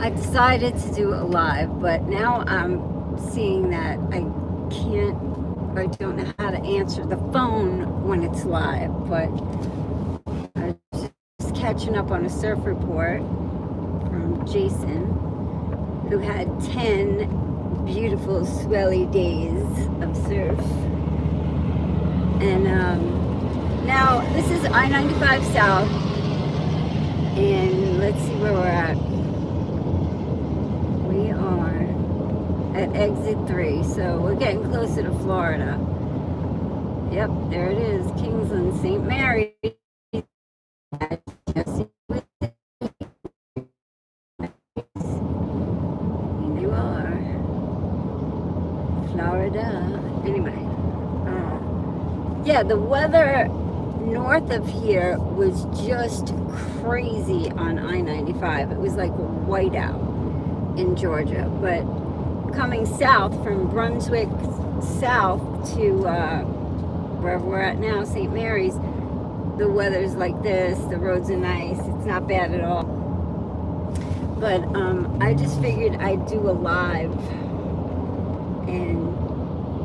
I decided to do a live, but now I'm seeing that I can't, or I don't know how to answer the phone when it's live. But I was just catching up on a surf report from Jason, who had 10 beautiful swelly days of surf. And now this is I-95 South, and let's see where we're at. We are at exit 3, so we're getting closer to Florida. Yep, there it is, Kingsland, St. Mary. You are Florida. Anyway, yeah, the weather north of here was just crazy on I-95. It was like whiteout in Georgia, but coming south from Brunswick south to wherever we're at now, St. Mary's, the weather's like this, the roads are nice, it's not bad at all. But I just figured I'd do a live, and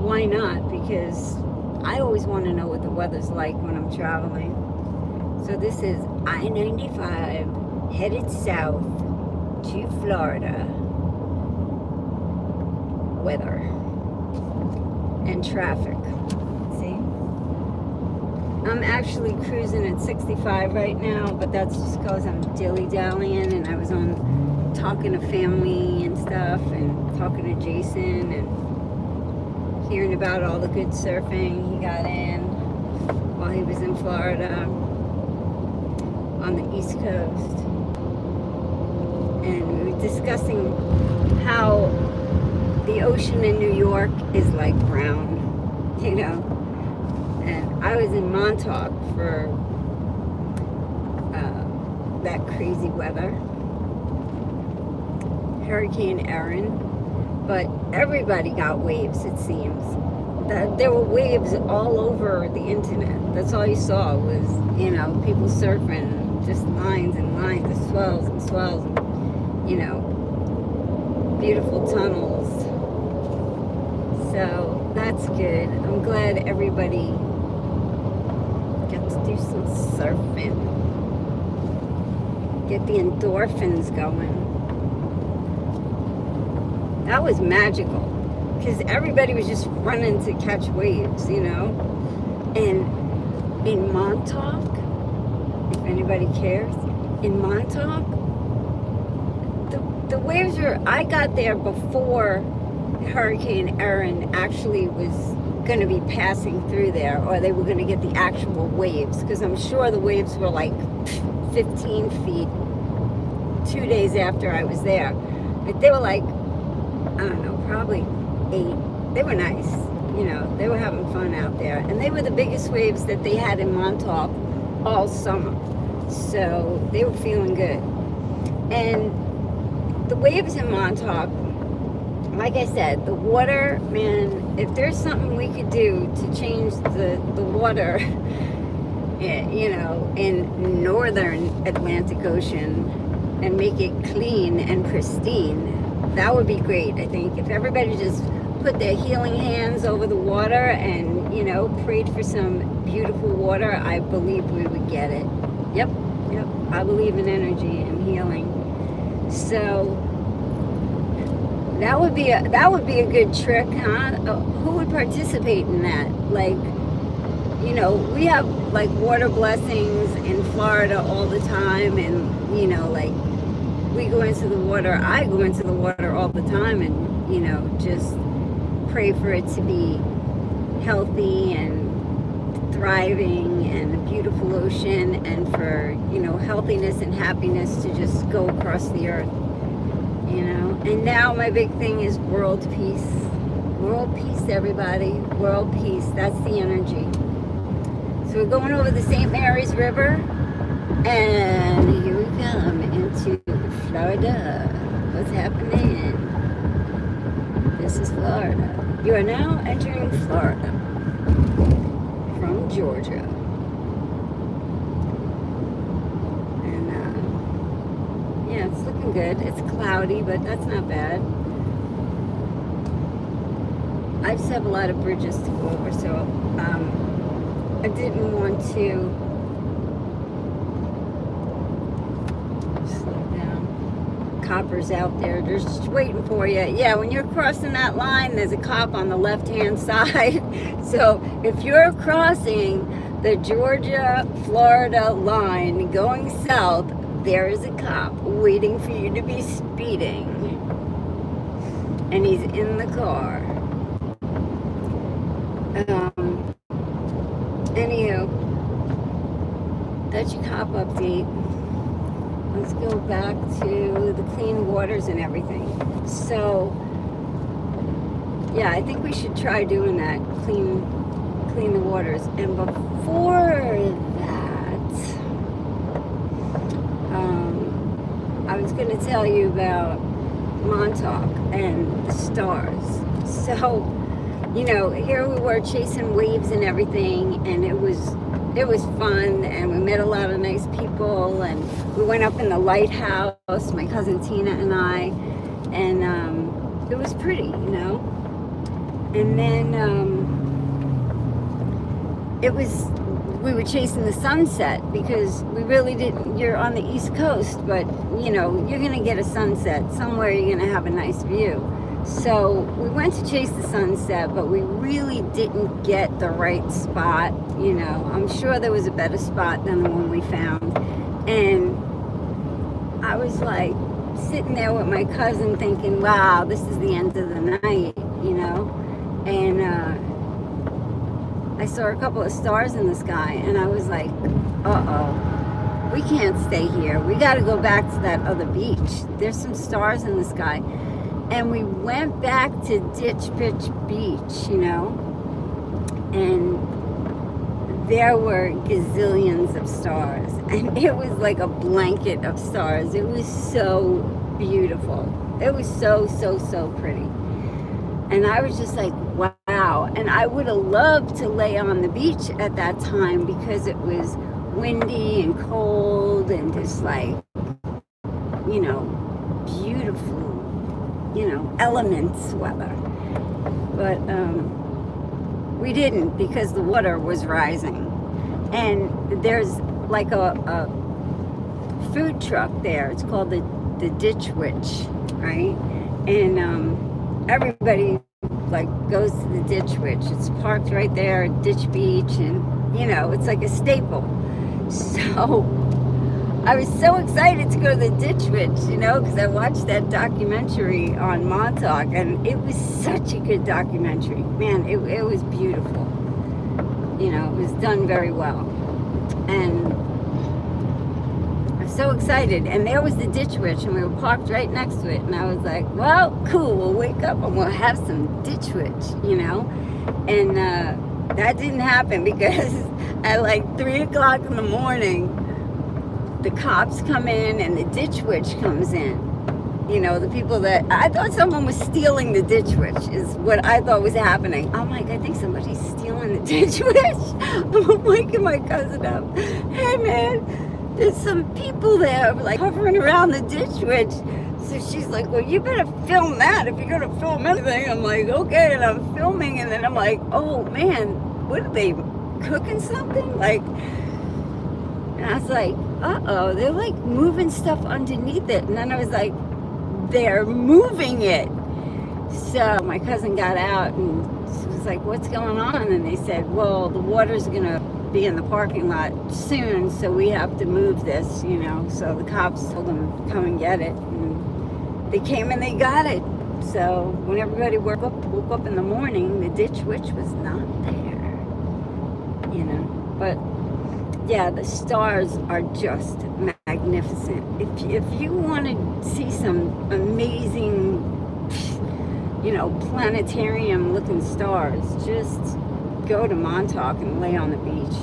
why not, because I always want to know what the weather's like when I'm traveling. So this is I-95 headed south to Florida. Weather and traffic. See? I'm actually cruising at 65 right now, but that's just because I'm dilly-dallying, and I was on talking to family and stuff, and talking to Jason, and hearing about all the good surfing he got in while he was in Florida on the East Coast. And we were discussing how the ocean in New York is like brown, you know. And I was in Montauk for that crazy weather, Hurricane Erin. But everybody got waves, it seems. There were waves all over the internet. That's all you saw was, you know, people surfing, just lines and lines of swells and swells, and, you know, beautiful tunnels. So that's good. I'm glad everybody got to do some surfing. Get the endorphins going. That was magical, because everybody was just running to catch waves, you know. And in Montauk, if anybody cares, in Montauk, the waves were, I got there before Hurricane Erin actually was going to be passing through there, or they were going to get the actual waves, because I'm sure the waves were like 15 feet 2 days after I was there. But they were like, I don't know, probably 8. They were nice, you know, they were having fun out there. And they were the biggest waves that they had in Montauk all summer. So they were feeling good. And the waves in Montauk, like I said, the water, man, if there's something we could do to change the water, you know, in northern Atlantic Ocean and make it clean and pristine, that would be great. I think if everybody just put their healing hands over the water and, you know, prayed for some beautiful water, I believe we would get it. Yep. I believe in energy and healing. So that would be a good trick, huh? Who would participate in that? Like, you know, we have like water blessings in Florida all the time, and, you know, like, we go into the water, I go into the water all the time, and, you know, just pray for it to be healthy and thriving and a beautiful ocean, and for, you know, healthiness and happiness to just go across the earth, you know. And now my big thing is world peace. World peace, everybody. World peace. That's the energy. So we're going over the St. Mary's River, and here we come into Florida. What's happening? This is Florida. You are now entering Florida from Georgia. And yeah, it's looking looking good. It's cloudy, but that's not bad. I just have a lot of bridges to go over, so I didn't want to slow down. Coppers out there, they're just waiting for you. Yeah, when you're crossing that line, there's a cop on the left-hand side. So if you're crossing the Georgia-Florida line going south, there is a cop waiting for you to be speeding. And he's in the car. Anywho, that's your cop update. Let's go back to the clean waters and everything. So, yeah, I think we should try doing that. Clean the waters. And before that, I was going to tell you about Montauk and the stars. So, you know, here we were chasing waves and everything, and it was fun, and we met a lot of nice people, and we went up in the lighthouse, my cousin Tina and I, and it was pretty, you know. And then we were chasing the sunset because we really didn't. You're on the East Coast, but you know, you're gonna get a sunset somewhere. You're gonna have a nice view. So we went to chase the sunset, but we really didn't get the right spot. You know, I'm sure there was a better spot than the one we found. And I was like sitting there with my cousin thinking, wow, this is the end of the night, you know. And I saw a couple of stars in the sky, and I was like, uh-oh, we can't stay here. We got to go back to that other beach. There's some stars in the sky. And we went back to Ditch Beach, you know, and there were gazillions of stars, and it was like a blanket of stars. It was so beautiful. It was so pretty. And I was just like, wow. And I would have loved to lay on the beach at that time because it was windy and cold and just like, you know, beautiful, you know, elements weather. But we didn't because the water was rising. And there's like a food truck there. It's called the Ditch Witch, right? And everybody like goes to the Ditch Witch. It's parked right there at Ditch Beach, and you know, it's like a staple. So I was so excited to go to the Ditch Witch, you know, because I watched that documentary on Montauk, and it was such a good documentary. Man, it was beautiful. You know, it was done very well. And I was so excited. And there was the Ditch Witch, and we were parked right next to it. And I was like, well, cool, we'll wake up and we'll have some Ditch Witch, you know. And that didn't happen because at like 3 o'clock in the morning, the cops come in and the Ditch Witch comes in. You know, the people that, I thought someone was stealing the Ditch Witch is what I thought was happening. I'm like, I think somebody's stealing the Ditch Witch. I'm waking my cousin up. Hey man, there's some people there like hovering around the Ditch Witch. So she's like, well, you better film that if you're going to film anything. I'm like, okay, and I'm filming, and then I'm like, oh man, what are they cooking something? Like, and I was like, uh-oh, they're like moving stuff underneath it. And then I was like, they're moving it. So my cousin got out and she was like, what's going on? And they said, well, the water's going to be in the parking lot soon, so we have to move this, you know. So the cops told them to come and get it. And they came and they got it. So when everybody woke up in the morning, the Ditch Witch was not there, you know. But yeah, the stars are just magnificent. If you want to see some amazing, you know, planetarium looking stars, just go to Montauk and lay on the beach,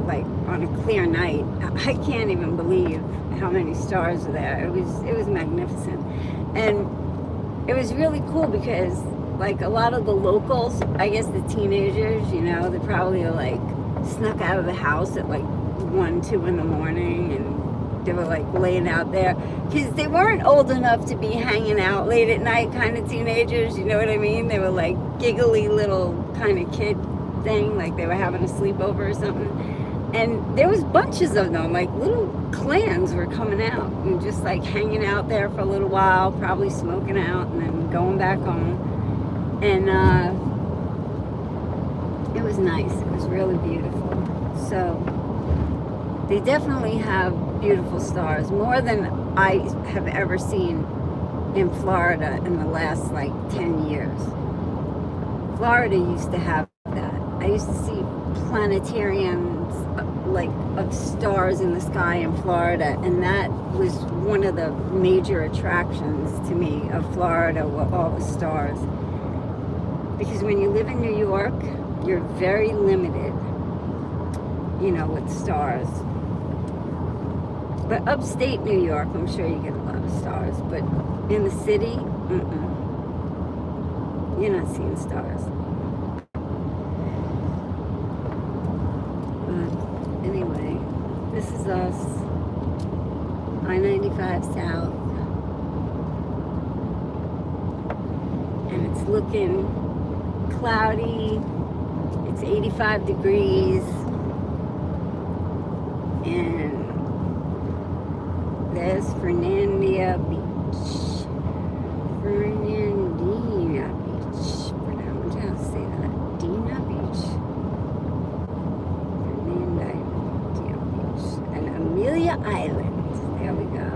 like on a clear night. I can't even believe how many stars are there. It was magnificent. And it was really cool because like a lot of the locals, I guess the teenagers, you know, they probably are like snuck out of the house at like 1, 2 in the morning, and They were like laying out there because they weren't old enough to be hanging out late at night kind of teenagers, you know what I mean? They were like giggly little kind of kid thing, like they were having a sleepover or something. And there was bunches of them, like little clans were coming out and just like hanging out there for a little while, probably smoking out and then going back home. And it was nice. It was really beautiful. So they definitely have beautiful stars, more than I have ever seen in Florida in the last like 10 years. Florida used to have that. I used to see planetariums like of stars in the sky in Florida, and that was one of the major attractions to me of Florida, were all the stars. Because when you live in New York, you're very limited, you know, with stars. But upstate New York, I'm sure you get a lot of stars. But in the city, you're not seeing stars. Anyway, this is us, I-95 South. And it's looking cloudy. It's 85 degrees. And there's Fernandina Beach. Fernandina Beach. I'm trying to say that. Dina Beach. Fernandina Beach. And Amelia Island. There we go.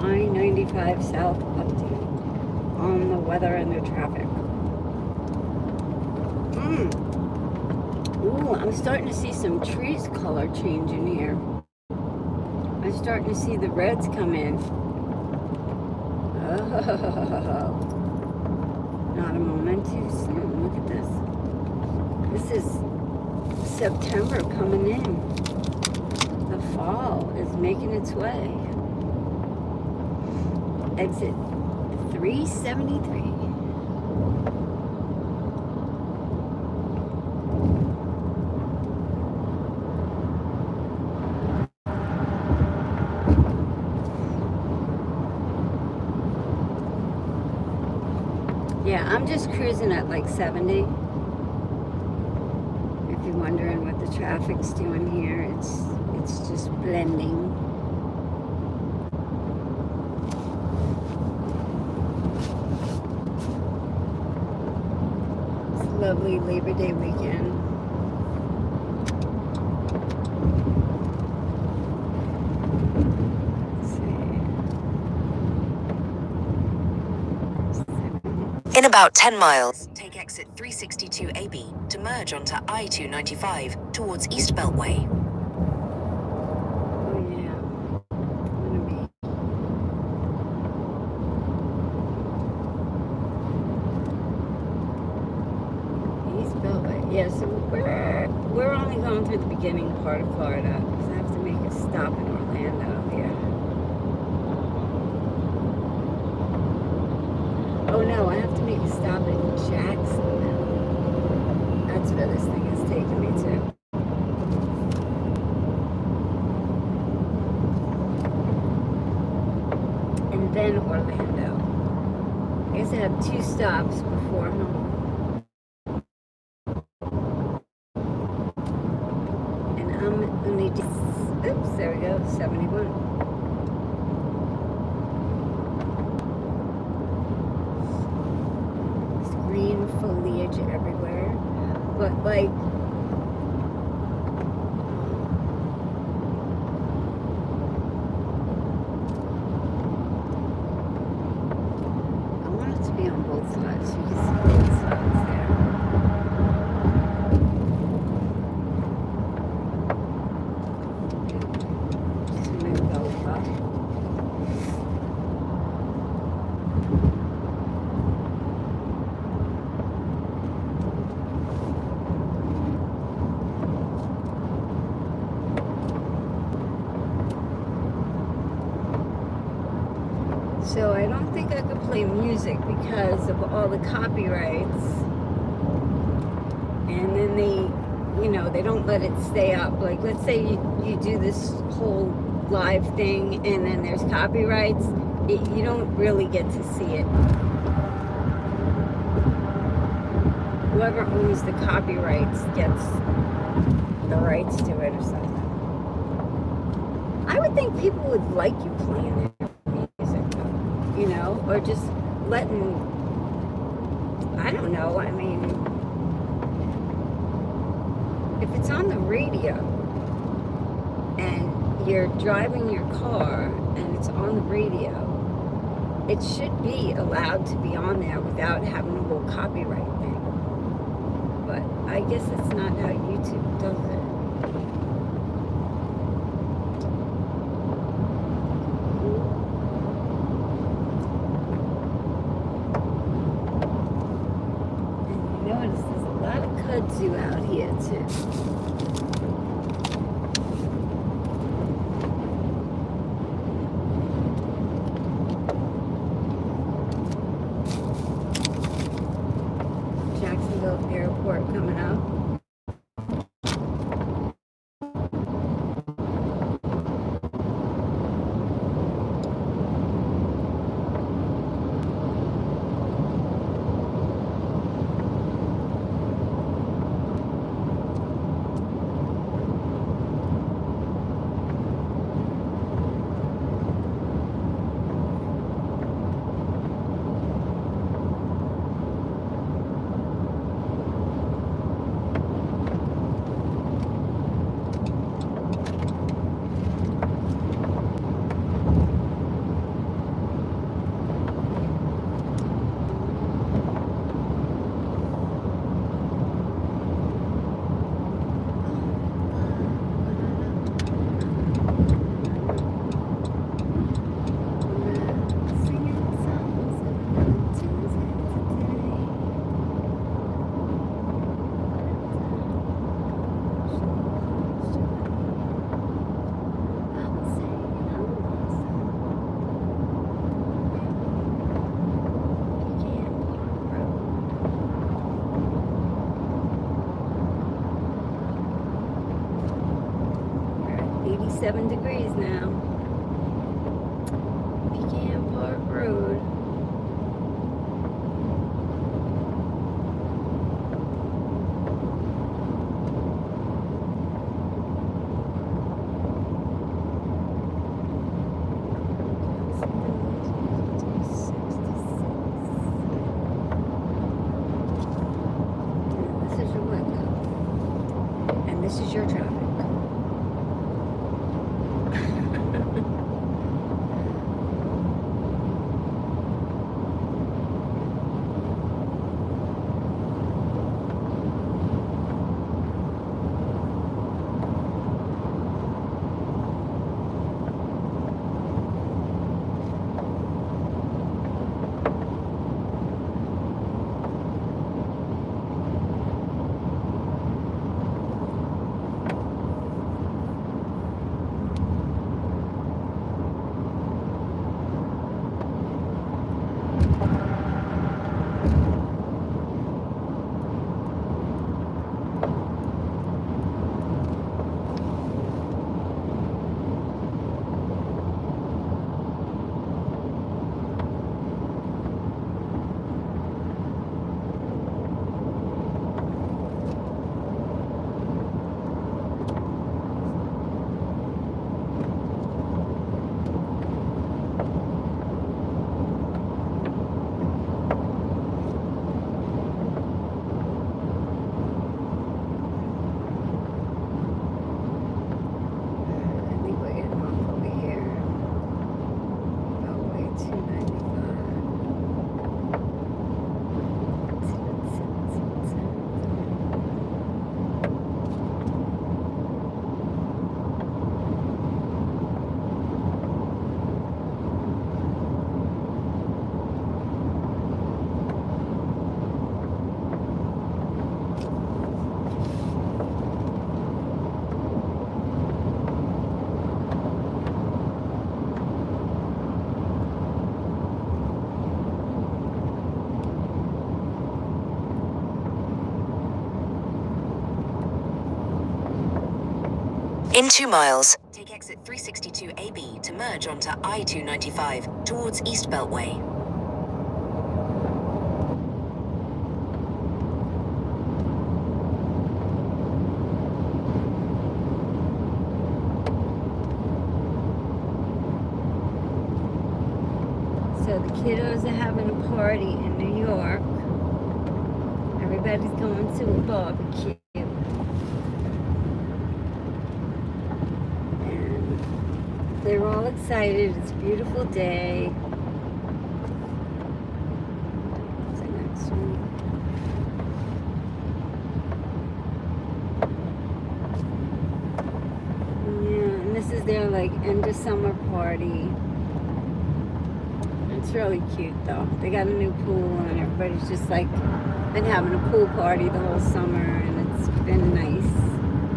I-95 South update on the weather and the traffic. Ooh, I'm starting to see some trees color change in here. I'm starting to see the reds come in. Oh, not a moment too soon. Look at this. This is September coming in. The fall is making its way. Exit 373. Yeah, I'm just cruising at like 70. If you're wondering what the traffic's doing here, it's just blending. Lovely Labor Day weekend. In about 10 miles, take exit 362AB to merge onto I-295 towards East Beltway. Oh yeah. Yeah, so we're only going through the beginning part of Florida because I have to make a stop in Orlando here. Oh no, I have to make a stop in Jacksonville. That's where this thing is taking me to. And then Orlando. I guess I have 2 stops before home. Oops, there we go, 71. There's green foliage everywhere. But like, I want it to be on both sides so you can see both sides there. So I don't think I could play music because of all the copyrights. And then they don't let it stay up. Like, let's say you do this whole live thing and then there's copyrights, you don't really get to see it. Whoever owns the copyrights gets the rights to it or something. I would think people would like you playing their music, or just letting, I don't know, I mean, if it's on the radio and you're driving your car and it's on the radio, it should be allowed to be on there without having a whole copyright thing. But I guess it's not how YouTube does it. And you notice there's a lot of kudzu out here too. Jacksonville Airport coming up. We're at 87 degrees now. Pecan Park Road. This is your window. And this is your traffic. In 2 miles, take exit 362AB to merge onto I-295 towards East Beltway. So the kiddos are having a party in New York. Everybody's going to a barbecue. And they're all excited. It's a beautiful day. What's the next one? Yeah, and this is their like end of summer party. It's really cute though. They got a new pool and everybody's just like been having a pool party the whole summer, and it's been nice.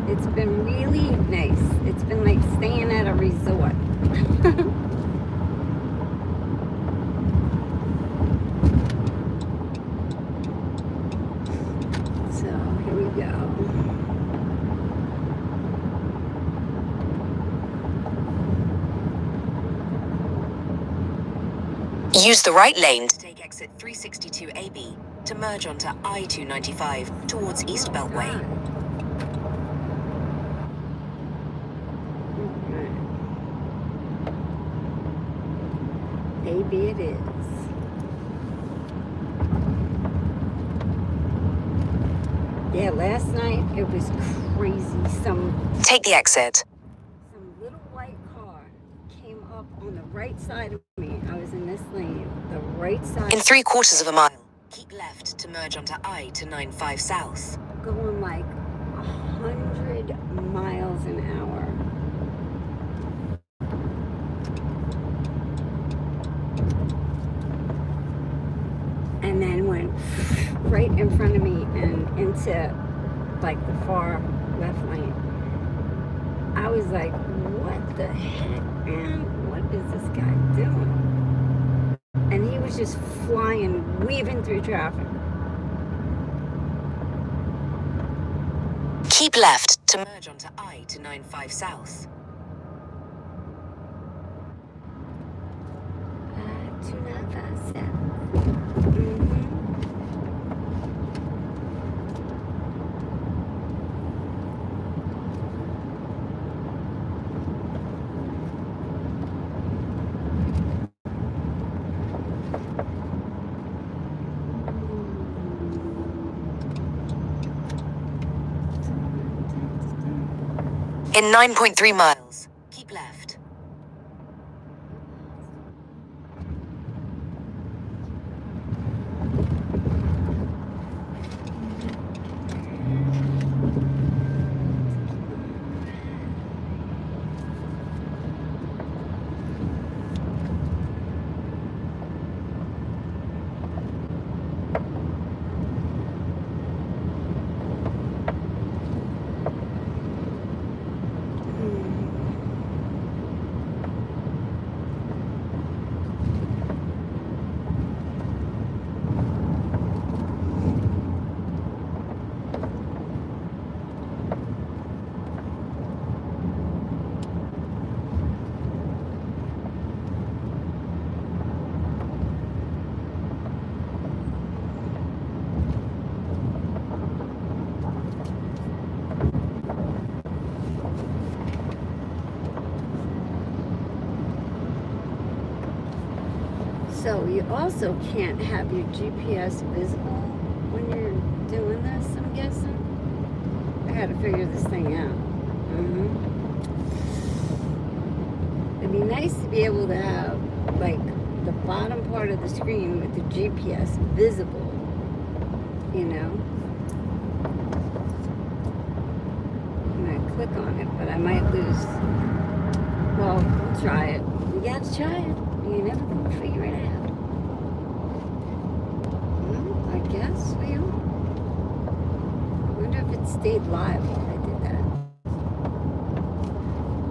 It's been really nice. It's been like staying at a resort. So here we go. Use the right lane to take exit 362AB to merge onto I-295 towards East Beltway. Maybe it is. Yeah, last night it was crazy. Take the exit. Some little white car came up on the right side of me. I was in this lane, the right side. In 3/4 of a mile, keep left to merge onto I-295 South. Going like 100 miles an hour. And then went right in front of me and into like the far left lane. I was like, what the heck, man? What is this guy doing? And he was just flying, weaving through traffic. Keep left to merge onto I-295 South. 2957. In 9.3 miles, keep left. So you also can't have your GPS visible when you're doing this, I'm guessing. I gotta figure this thing out. It'd be nice to be able to have like the bottom part of the screen with the GPS visible, you know. I'm gonna click on it, but I might lose. Well, we'll try it. You gotta try it. You never gonna figure it out. Well, I guess we will. I wonder if it stayed live while I did that.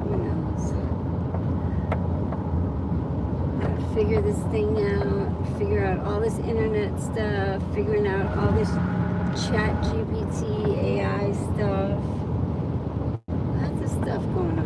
Who knows? Gotta figure this thing out, figure out all this internet stuff, figuring out all this chat GPT AI stuff. Lots of stuff going on.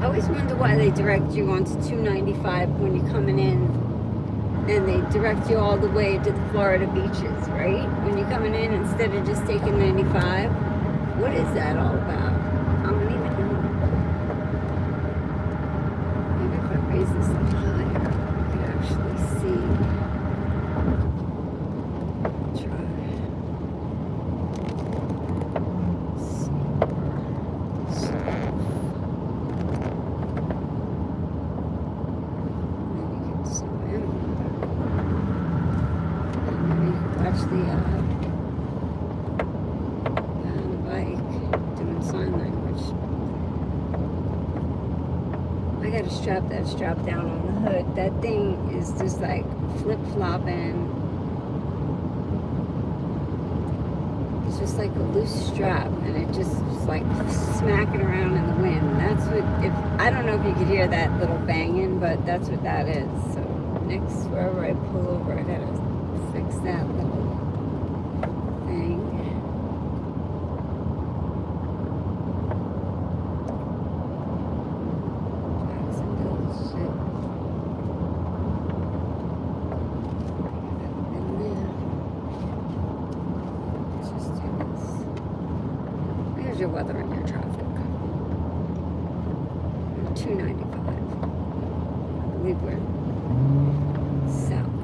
always wonder why they direct you onto 295 when you're coming in, and they direct you all the way to the Florida beaches, right? When you're coming in, instead of just taking 95. What is that all about? I don't even know. Maybe if I raise this up higher, I could actually see. Try. Watch the bike doing sign language. I gotta strap that strap down on the hood. That thing is just like flip-flopping. It's just like a loose strap, and it just is like smacking around in the wind. That's what, if I don't know if you could hear that little banging, but that's what that is. So next, wherever I pull over, I gotta fix that little thing. Jacksonville shit. Been there. Let's just do this. Here's your weather and your traffic. 295. I believe we're south.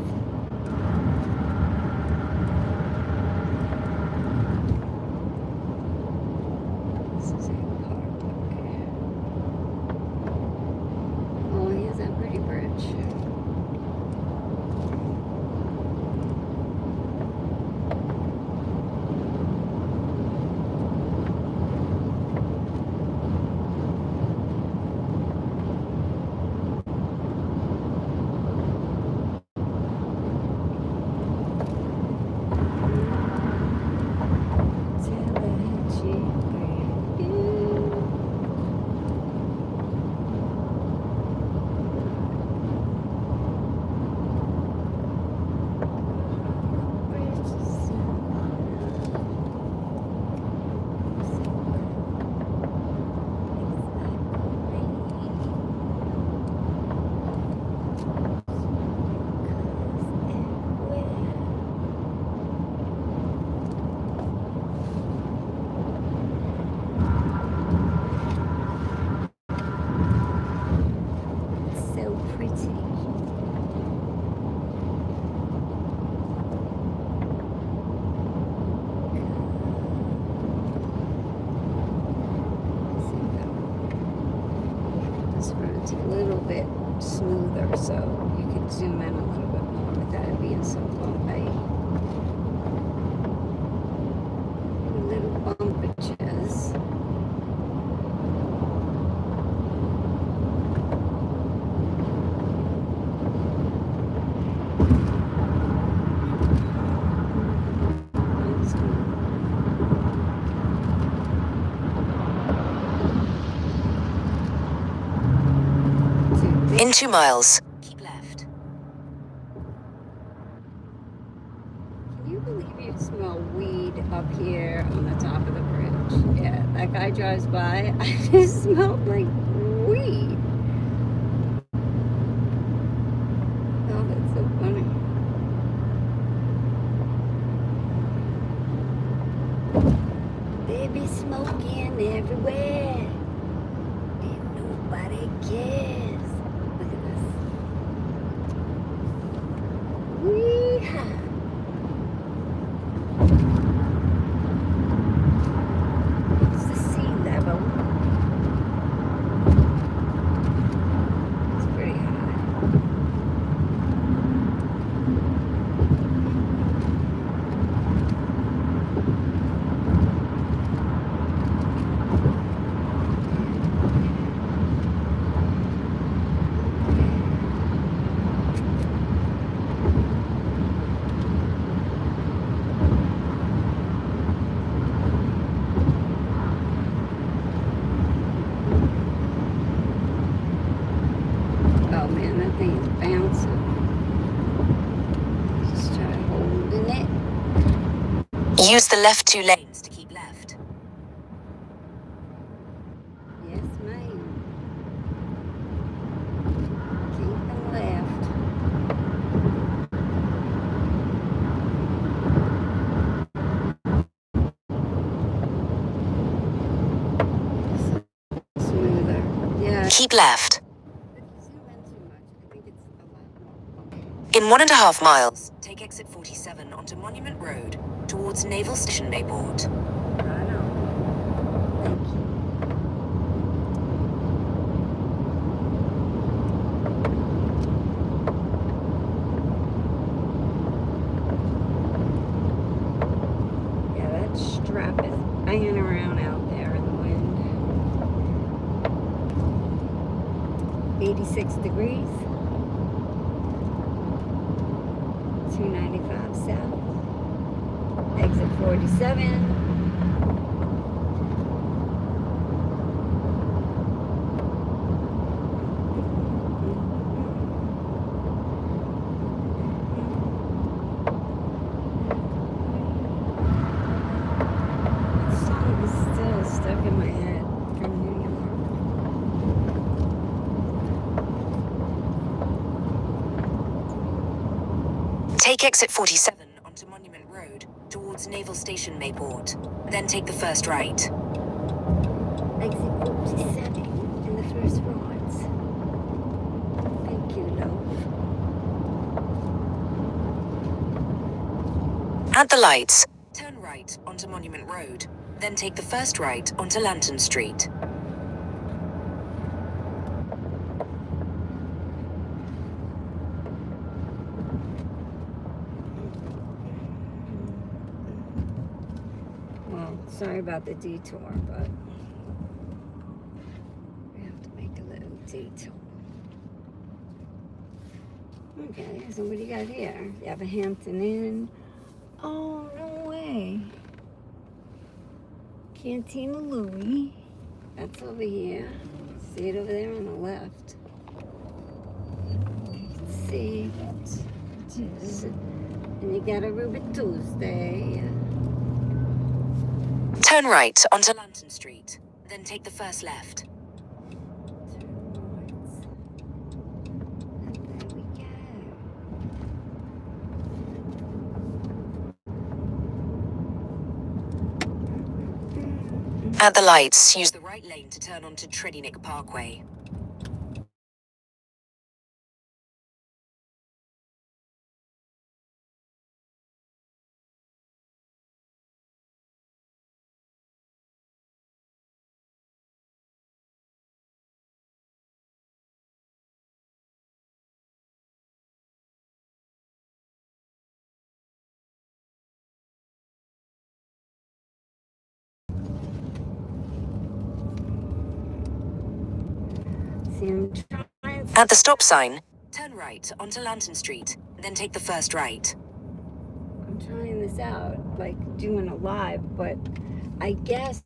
A little bit smoother, so you can zoom in a little bit more without it being so bumpy. Little bumpages. In 2 miles, keep left. Can you believe you smell weed up here on the top of the bridge? Yeah, that guy drives by. I just smelled like weed. Oh, that's so funny. They be smoking everywhere. And nobody cares. Look at this. Wee-ha. What's the sea level? It's pretty high. Oh man, that thing is bouncing. Just try holding it. Use the left 2 lanes to keep left. Yes, ma'am. Smoother. Yeah. Keep left. If you zoom in too much, I think it's a lot more. In 1.5 miles, take exit 47 onto Monument Road towards Naval Station Mayport. I know. Thank you. Yeah, that strap is banging around out there in the wind. 86 degrees. 295 south. Exit 47. That song is still stuck in my head from New York. Take exit 47 onto Monument Road towards Naval Station Mayport. Then take the first right. Exit 47 in the first right. Thank you, love. At the lights, turn right onto Monument Road. Then take the first right onto Lantern Street. Well, sorry about the detour, but we have to make a little detour. Okay, so what do you got here? You have a Hampton Inn. Oh, no way. Cantina Louie. That's over here. See it over there on the left. You can see it. And you got a Ruby Tuesday. Turn right onto Lantern Street. Then take the first left. At the lights, use the right lane to turn onto Tridinik Parkway. See, I'm trying. At the stop sign, turn right onto Lantern Street. Then take the first right. I'm trying this out, like doing a live, but I guess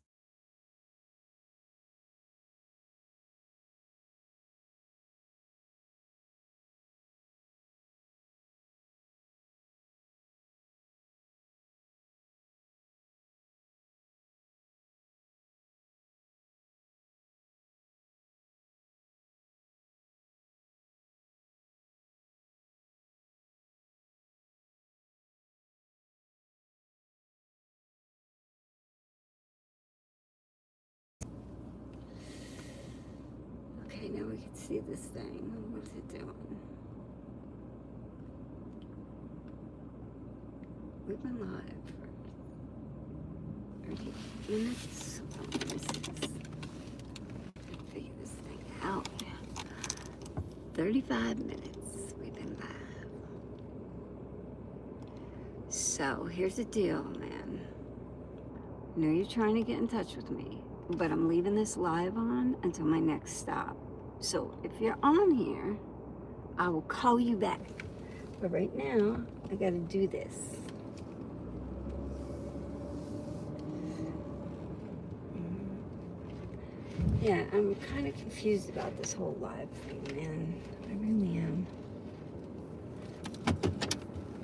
okay, now we can see this thing. What's it doing? We've been live for 30 minutes. Oh, this is, figure this thing out. 35 minutes we've been live. So here's the deal, man. I know you're trying to get in touch with me, but I'm leaving this live on until my next stop. So if you're on here, I will call you back. But right now, I gotta do this. Yeah, I'm kind of confused about this whole live thing, man. I really am.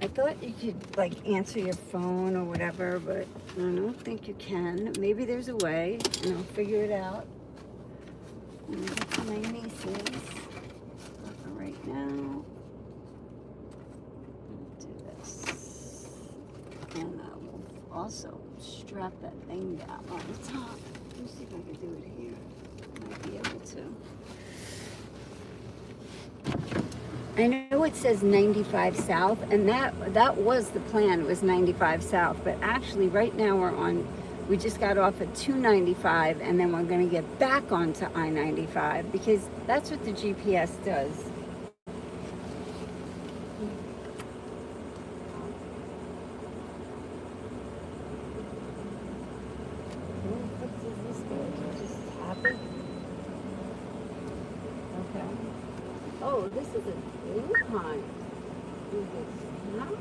I thought you could, like, answer your phone or whatever, but I don't think you can. Maybe there's a way, and I'll figure it out. Let me get to my nieces. For right now, I'll do this. And I will also strap that thing down on the top. Let me see if I can do it here. I might be able to. I know it says 95 south, and that was the plan. It was 95 south, but actually right now we just got off at 295, and then we're going to get back onto I-95 because that's what the GPS does. Oh, this is a incline. Do this, huh?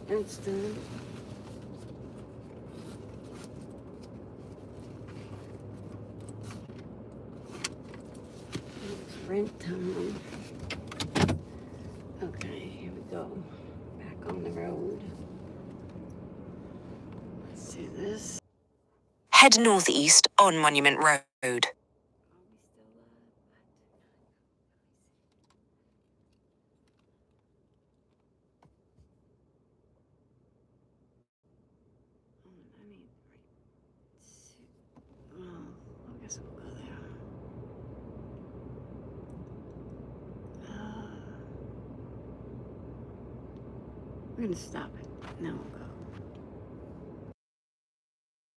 That's done. It's rent time. Okay, here we go. Back on the road. Let's do this. Head northeast on Monument Road. Are we still I mean, well, I guess we'll go there. We're gonna stop it. Now we'll go.